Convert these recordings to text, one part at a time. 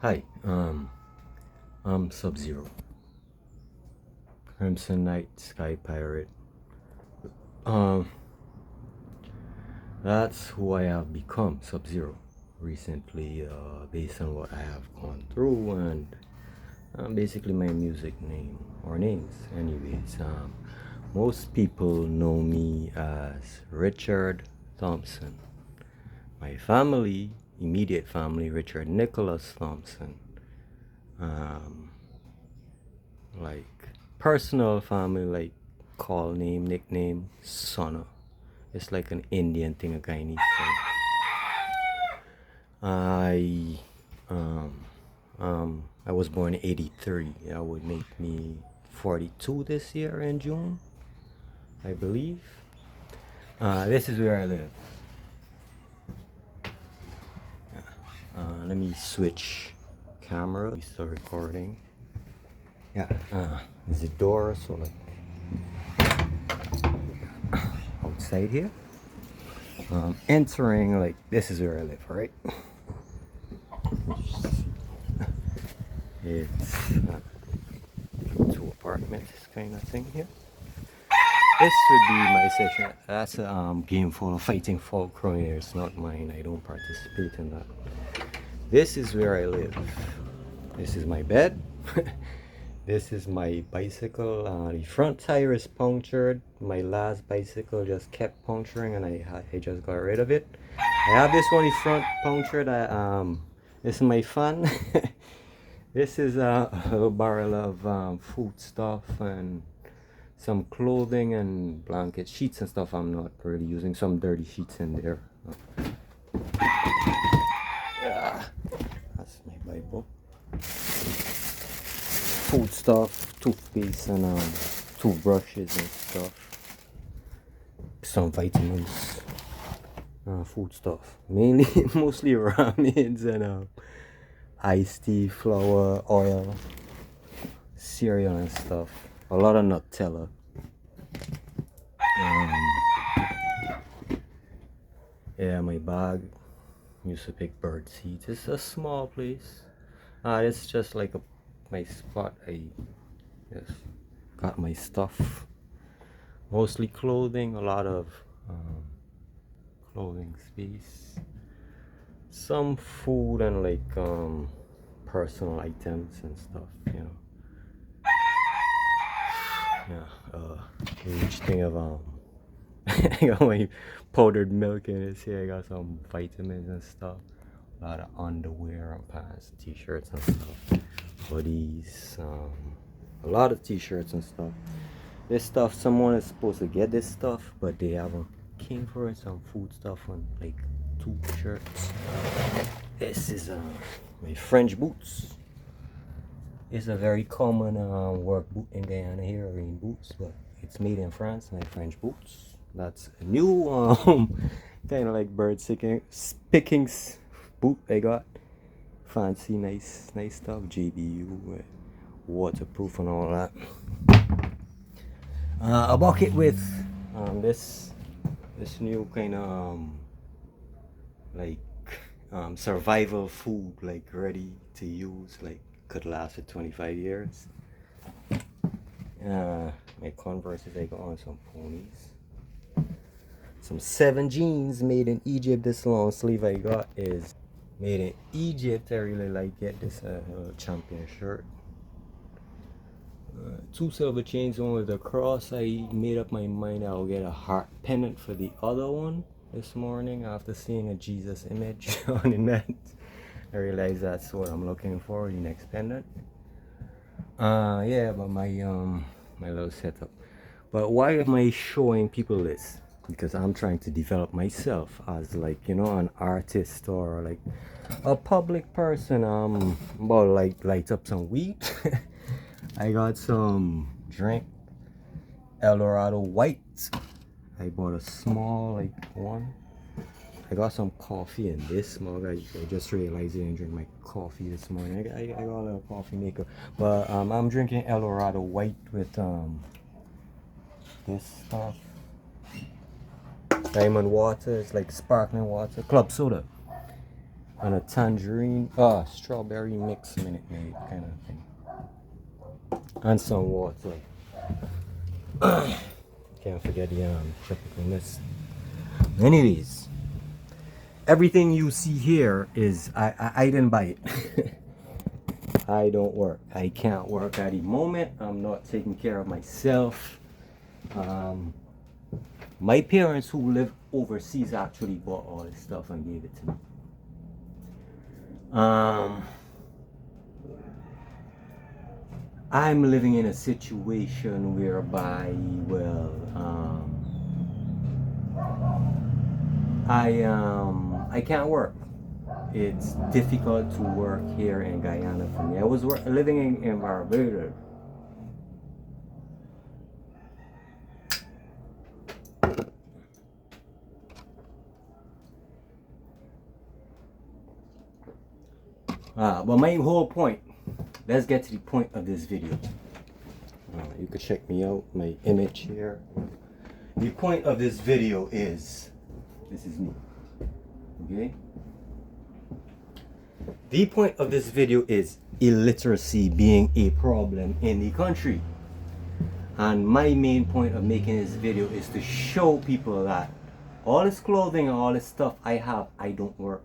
Hi, I'm Sub-Zero, Crimson Knight, Sky Pirate. Um, that's who I have become, Sub-Zero, recently, based on what I have gone through and basically my music name or names. Anyways, most people know me as Richard Thompson. My family, immediate family, Richard Nicholas Thompson. Um, like personal family, like call name, nickname, Sona. It's like an Indian thing, a Guyanese thing. I um I was born in '83. That would make me 42 this year in June, I believe. This is where I live. Let me switch camera. We start recording. Yeah. There's a door, so like outside here. Entering, like, this is where I live, right? It's two apartments kind of thing here. This would be my section. That's a game full of fighting fulcrum here. It's not mine. I don't participate in that. This is where I live. This is my bed. This is my bicycle. The front tire is punctured. My last bicycle just kept puncturing, and I just got rid of it. I have this one in front punctured. This is my fun. This is a barrel of food stuff and some clothing and blankets, sheets and stuff. I'm not really using some dirty sheets in there. Yeah, that's my Bible. Food stuff, toothpaste and toothbrushes and stuff. Some vitamins, food stuff. Mainly, mostly ramens and iced tea, flour, oil, cereal and stuff. A lot of Nutella. Yeah, my bag used to pick bird seeds. It's a small place. It's just like my spot. I just got my stuff. Mostly clothing, a lot of clothing space. Some food and like personal items and stuff, you know. Yeah, huge thing of I got my powdered milk in this here. I got some vitamins and stuff. A lot of underwear and pants, t-shirts and stuff. Hoodies, a lot of t-shirts and stuff. This stuff, someone is supposed to get this stuff, but they haven't came for it. Some food stuff and like 2 shirts. This is my French boots. It's a very common work boot in Guyana here, rain boots, but it's made in France. My French boots. That's a new kind of like bird pickings boot I got. Fancy, nice stuff. JBU, waterproof and all that. A bucket with this new kind of like survival food, like ready to use, like could last for 25 years. My Converses, I got on some ponies. Some 7 jeans made in Egypt. This long sleeve I got is made in Egypt. I really like it. This little champion shirt. 2 silver chains, one with a cross. I made up my mind I'll get a heart pendant for the other one this morning after seeing a Jesus image on the net. I realized that's what I'm looking for, the next pendant. Yeah, but my little setup. But why am I showing people this? Because I'm trying to develop myself as, like, you know, an artist or like a public person. About like light up some weed. I got some drink, Eldorado White. I bought a small like one. I got some coffee in this mug. I just realized I didn't drink my coffee this morning. I got a little coffee maker, but I'm drinking Eldorado White with this stuff. Diamond water. It's like sparkling water, club soda. and a tangerine, strawberry mix Minute Maid kind of thing, and some water. Can't forget the tropicalness. Anyways, everything you see here is I didn't buy it. I don't work. I can't work at the moment. I'm not taking care of myself. My parents who live overseas actually bought all this stuff and gave it to me. I'm living in a situation whereby, well, I can't work. It's difficult to work here in Guyana for me. I was living in Barbados. But my whole point, let's get to the point of this video. You can check me out, my image here. The point of this video is, this is me, okay? The point of this video is illiteracy being a problem in the country. And my main point of making this video is to show people that all this clothing and all this stuff I have, I don't work.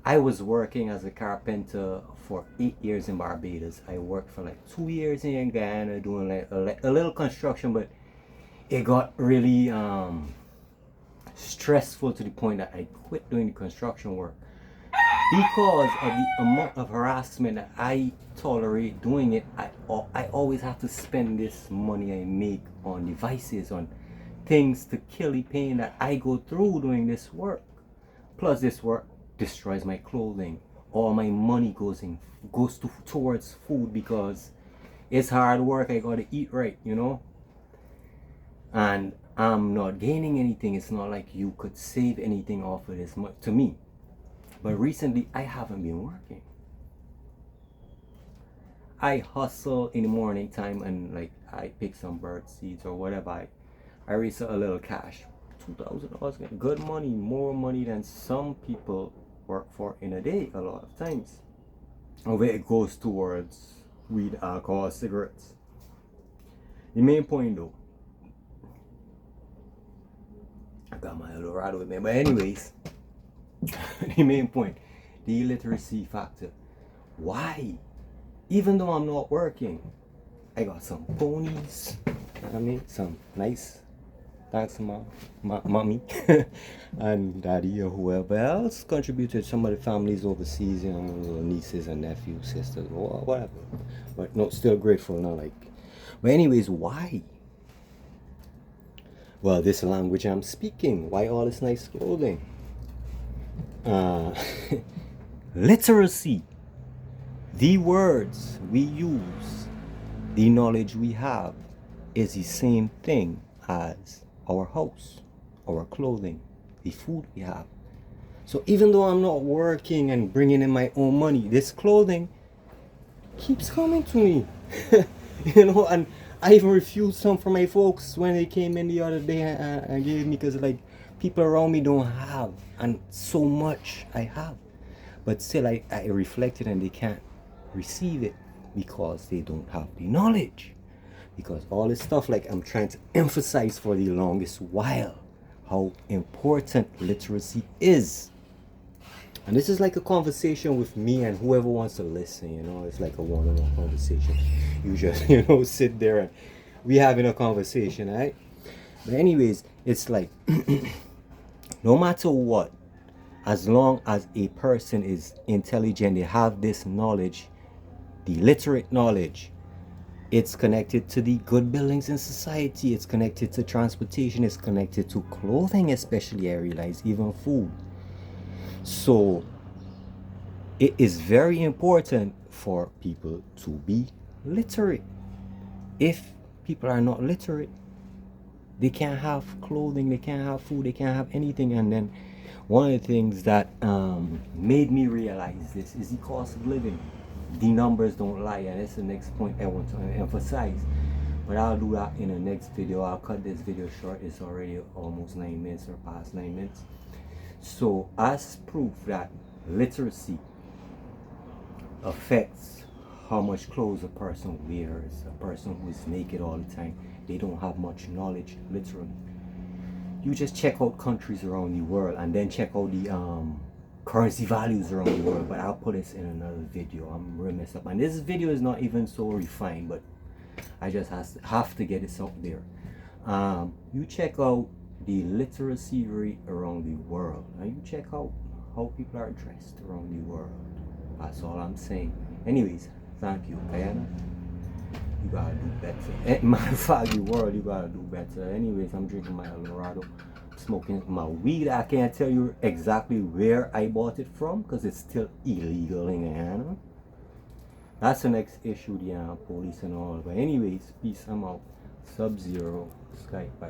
I was working as a carpenter for 8 years in Barbados. I worked for like 2 years in Guyana doing like a little construction, but it got really stressful to the point that I quit doing the construction work because of the amount of harassment that I tolerate doing it. I always have to spend this money I make on devices, on things to kill the pain that I go through doing this work. Plus this work destroys my clothing. All my money goes towards food because it's hard work. I gotta eat right, you know. And I'm not gaining anything. It's not like you could save anything off of this to me. But recently I haven't been working. I hustle in the morning time and like I pick some bird seeds or whatever. I raise a little cash. $2,000, good money, more money than some people work for in a day a lot of times. Over it goes towards weed, alcohol, cigarettes. The main point though, I got my Eldorado with me, but anyways, the main point, the illiteracy factor. Why? Even though I'm not working, I got some ponies, you know what I mean? Some nice, thanks to my mommy and daddy or whoever else contributed. Some of the families overseas, you know, little nieces and nephews, sisters, or whatever. But no, still grateful, not like. But anyways, why? Well, this language I'm speaking. Why all this nice clothing? Literacy. The words we use, the knowledge we have, is the same thing as our house, our clothing, the food we have. So even though I'm not working and bringing in my own money, this clothing keeps coming to me. You know, and I even refused some from my folks when they came in the other day and gave me, because like people around me don't have, and so much I have. But still I reflected and they can't receive it because they don't have the knowledge. Because all this stuff, like I'm trying to emphasize for the longest while how important literacy is. And this is like a conversation with me and whoever wants to listen, you know. It's like a one-on-one conversation. You just, you know, sit there and we having a conversation, right? But anyways, it's like no matter what, as long as a person is intelligent, they have this knowledge, the literate knowledge, it's connected to the good buildings in society, it's connected to transportation, it's connected to clothing, especially I realize, even food. So it is very important for people to be literate. If people are not literate, they can't have clothing, they can't have food, they can't have anything. And then one of the things that made me realize this is the cost of living. The numbers don't lie, and that's the next point I want to emphasize. But I'll do that in the next video. I'll cut this video short. It's already almost 9 minutes or past 9 minutes. So as proof that literacy affects how much clothes a person wears. A person who is naked all the time, they don't have much knowledge, literally. You just check out countries around the world and then check out the currency values around the world. But I'll put this in another video. I'm really messed up, and this video is not even so refined, but I just have to get this out there. You check out the literacy rate around the world, and you check out how people are dressed around the world. That's all I'm saying. Anyways, thank you, Guyana. You gotta do better. My foggy world, you gotta do better. Anyways, I'm drinking my Eldorado, smoking my weed. I can't tell you exactly where I bought it from because it's still illegal in Guyana. That's the next issue, the police and all. But anyways, peace. I'm out. Sub-Zero, Skype.